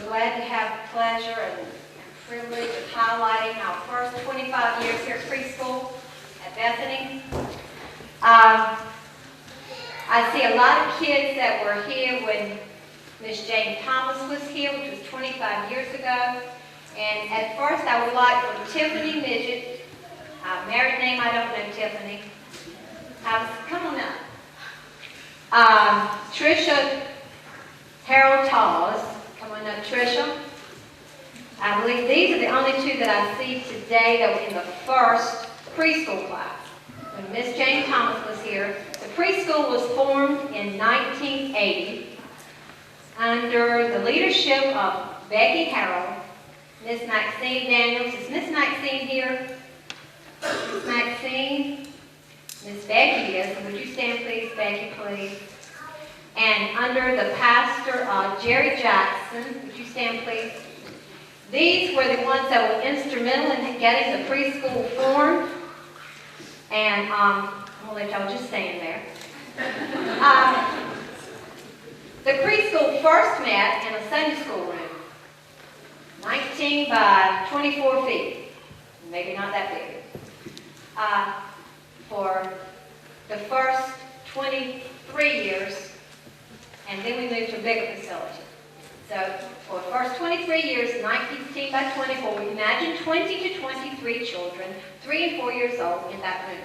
glad to have the pleasure and privilege of highlighting our first 25 years here at preschool at Bethany. I see a lot of kids that were here when Miss Jane Thomas was here, which was 25 years ago. And at first I would like for Tiffany Midget, married name I don't know, Tiffany. Come on up. Trisha Harold Tawes, come on up, Trisha. I believe these are the only two that I see today that were in the first preschool class. When Miss Jane Thomas was here, the preschool was formed in 1980 under the leadership of Becky Harrell, Miss Maxine Daniels. Is Miss Maxine here? Miss Maxine? Miss Becky is. Would you stand, please? Becky, please. And under the pastor, Jerry Jackson. Would you stand, please? These were the ones that were instrumental in getting the preschool formed. And I'm going to let y'all just stand there. The preschool first met in a Sunday school room. 19 by 24 feet. Maybe not that big. For the first 23 years, and then we moved to a bigger facility. So for the first 23 years, 19 by 24, we imagine 20 to 23 children, 3 and 4 years old in that room.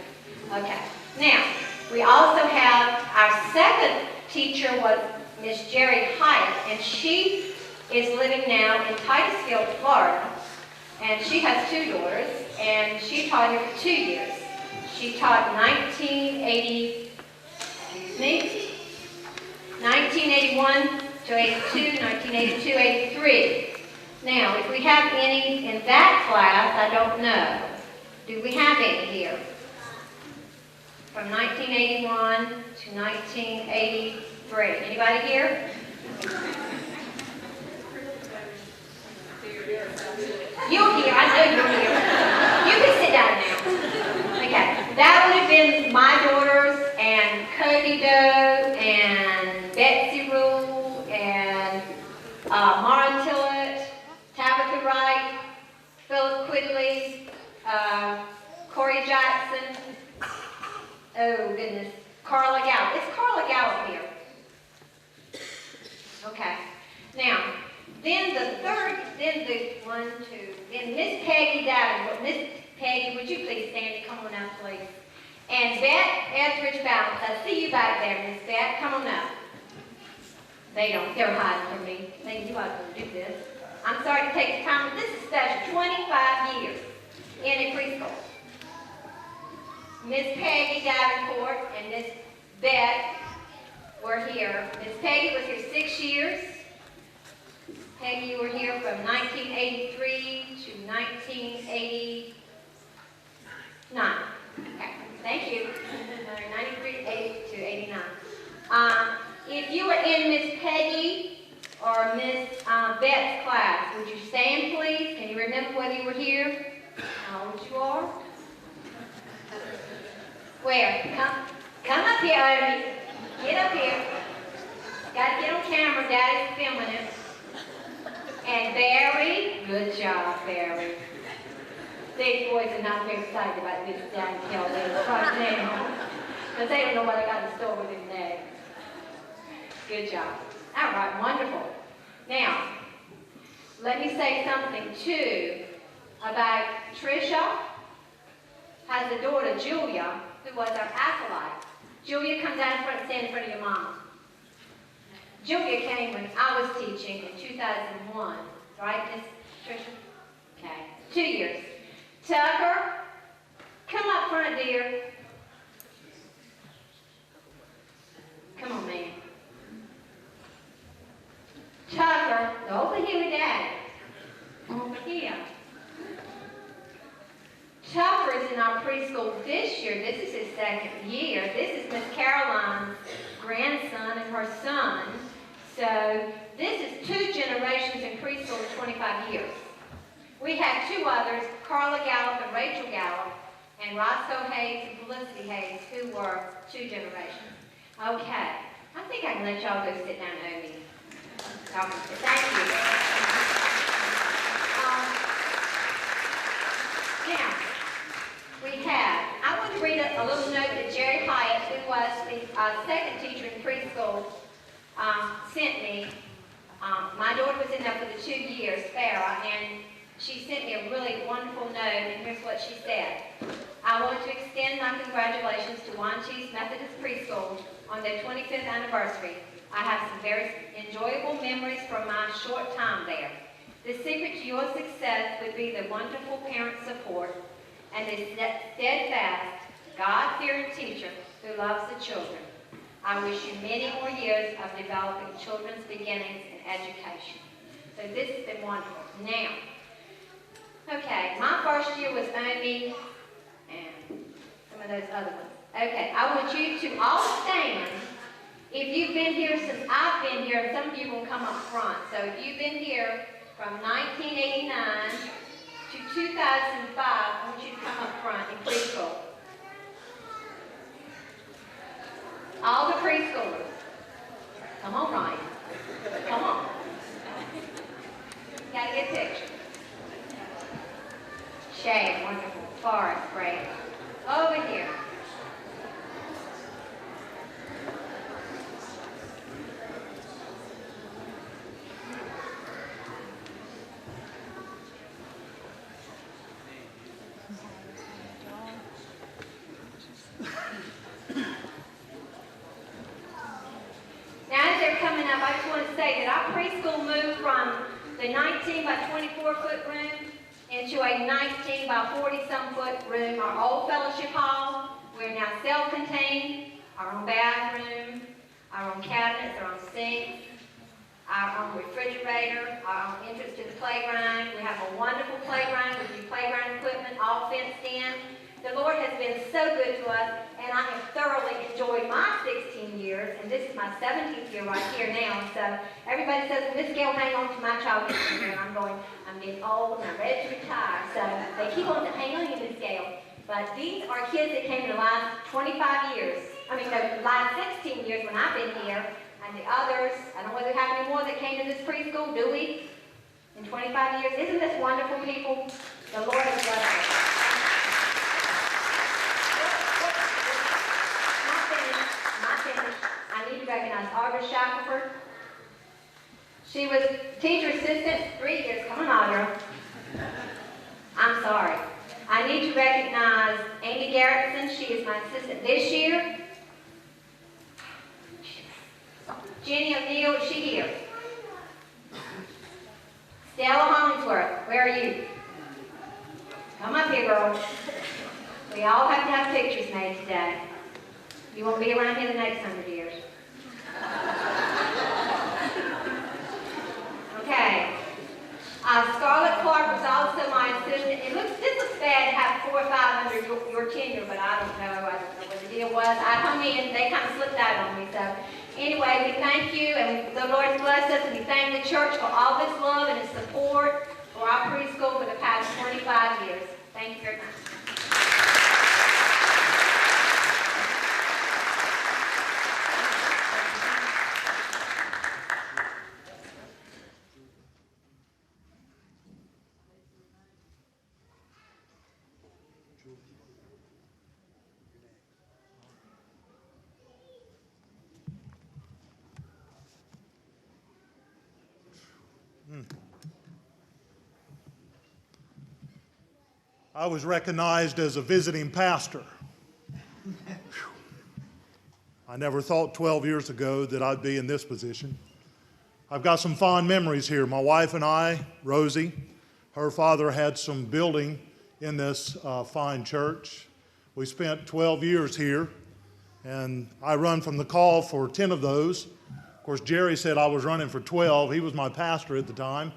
Okay. Now, we also have our second teacher was Miss Jerry Hyatt, and she is living now in Titusville, Florida, and she has 2 daughters, and she taught here for 2 years. She taught 1981 to 82, 1982, 83. Now, if we have any in that class, I don't know. Do we have any here? From 1981 to 1983. Anybody here? You're here. I know you're here. You can sit down now. Okay. That would have been my daughters and Cody Doe and Betsy Rule and Mara Tillett, Tabitha Wright, Philip Quigley, Corey Jackson. Oh goodness, Carla Gallup. Is Carla Gallup here? Okay. Now, then then Miss Peggy Davenport. Miss Peggy, would you please stand? Come on up, please. And Beth Etheridge Balance. I see you back there, Miss Beth. Come on up. They're hiding from me. They knew I was going to do this. I'm sorry to take the time, but this is special. 25 years in a preschool. Miss Peggy Davenport and Miss Beth were here. Miss Peggy was here 6 years. Peggy, you were here from 1983 to 1989. Okay, thank you. 93 to 89. If you were in Miss Peggy or Miss Beth's class, would you stand, please? Can you remember whether you were here? How old you are? Where? Come up here, Ivy. Get up here. Got to get on camera. Daddy's filming it. And Barry, good job, Barry. These boys are not very excited about this down Kelly right now, because they don't know what I got in store with him next. Good job. All right, wonderful. Now, let me say something too about Trisha. Has a daughter, Julia, who was our acolyte. Julia, come down in front and stand in front of your mom. Julia came when I was teaching in 2001. Right, Miss Trisha? Okay. 2 years. Tucker, come up front, dear. Come on, man. Tucker, go over here with Daddy. Over here. Tucker is in our preschool this year. This is his 2nd year. This is Miss Caroline's grandson and her son. So this is 2 generations in preschool in 25 years. We have 2 others, Carla Gallup and Rachel Gallup, and Roscoe Hayes and Felicity Hayes, who were 2 generations. Okay, I think I can let y'all go sit down and owe me. Thank you. sent me, my daughter was in there for the 2 years, Farrah, and she sent me a really wonderful note, and here's what she said. I want to extend my congratulations to Wanchese Methodist Preschool on their 25th anniversary. I have some very enjoyable memories from my short time there. The secret to your success would be the wonderful parent support and the steadfast, God-fearing teacher who loves the children. I wish you many more years of developing children's beginnings in education. So this has been wonderful. Now, okay, my first year was Amy and some of those other ones. Okay, I want you to all stand. If you've been here since I've been here, some of you will come up front. So if you've been here from 1989 to 2005, I want you to come up front in preschool. All the preschoolers. Come on, Ryan. Come on. Gotta get a picture. Shay, wonderful. Forrest, great. Over here. Coming up, I just want to say that our preschool moved from the 19 by 24 foot room into a 19 by 40 some foot room, our old fellowship hall. We're now self-contained, our own bathroom, our own cabinets, our own sinks, our own refrigerator, our own entrance to the playground. We have a wonderful playground with new playground equipment, all fenced in. The Lord has been so good to us, and I have thoroughly enjoyed my 16 years, and this is my 17th year right here now. So everybody says, well, Miss Gayle, hang on to my child here, and I'm going, I'm getting old, and I'm ready to retire. So they keep on hanging on to Miss Gayle. But these are kids that came in the last 25 years. I mean, no, the last 16 years when I've been here, and the others, I don't know whether we have any more that came to this preschool, do we? In 25 years. Isn't this wonderful, people? The Lord has blessed us. I need to recognize Audra Shackelford. She was teacher assistant 3 years. Come on, Audra. I'm sorry. I need to recognize Amy Garrettson. She is my assistant this year. Jenny O'Neill, is she here? Stella Hollingsworth, where are you? Come up here, girl. We all have to have pictures made today. You won't be around here the next 100 years. Okay. Scarlett Clark was also my assistant. This looks bad to have 4 or 5 under your tenure, but I don't know. I don't know what the deal was. I come in, they kind of slipped out on me. So anyway, we thank you, and the Lord has blessed us, and we thank the church for all this love and its support for our preschool for the past 25 years. Thank you very much. I was recognized as a visiting pastor. I never thought 12 years ago that I'd be in this position. I've got some fond memories here. My wife and I, Rosie, her father had some building in this fine church. We spent 12 years here, and I run from the call for 10 of those. Of course, Jerry said I was running for 12. He was my pastor at the time.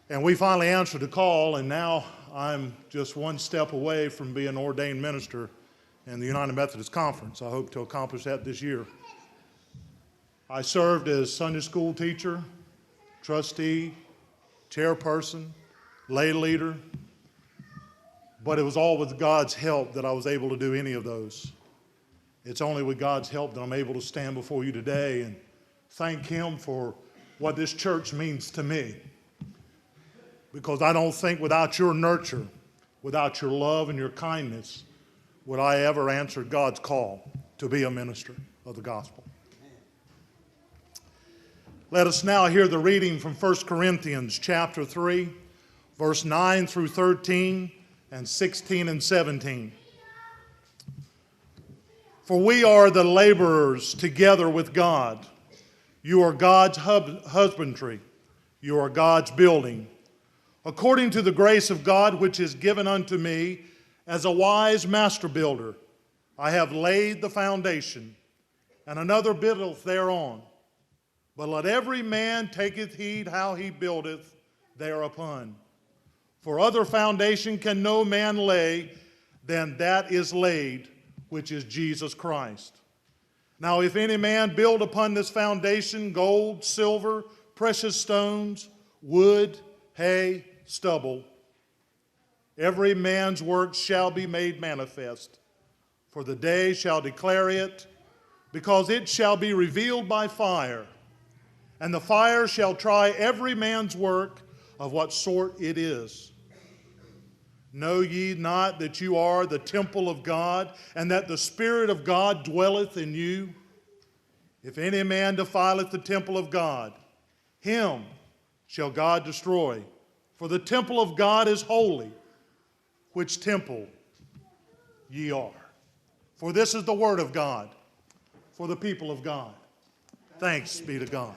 And we finally answered the call, and now I'm just one step away from being an ordained minister in the United Methodist Conference. I hope to accomplish that this year. I served as Sunday school teacher, trustee, chairperson, lay leader, but it was all with God's help that I was able to do any of those. It's only with God's help that I'm able to stand before you today and thank Him for what this church means to me. Because I don't think without your nurture, without your love and your kindness, would I ever answer God's call to be a minister of the gospel. Let us now hear the reading from 1 Corinthians chapter 3, verse 9 through 13, and 16 and 17. For we are the laborers together with God. You are God's husbandry. You are God's building. According to the grace of God which is given unto me as a wise master builder, I have laid the foundation, and another buildeth thereon. But let every man taketh heed how he buildeth thereupon. For other foundation can no man lay than that is laid, which is Jesus Christ. Now if any man build upon this foundation gold, silver, precious stones, wood, hay, stubble, every man's work shall be made manifest, for the day shall declare it, because it shall be revealed by fire, and the fire shall try every man's work of what sort it is. Know ye not that you are the temple of God, and that the Spirit of God dwelleth in you? If any man defileth the temple of God, him shall God destroy. For the temple of God is holy, which temple ye are. For this is the word of God for the people of God. Thanks be to God.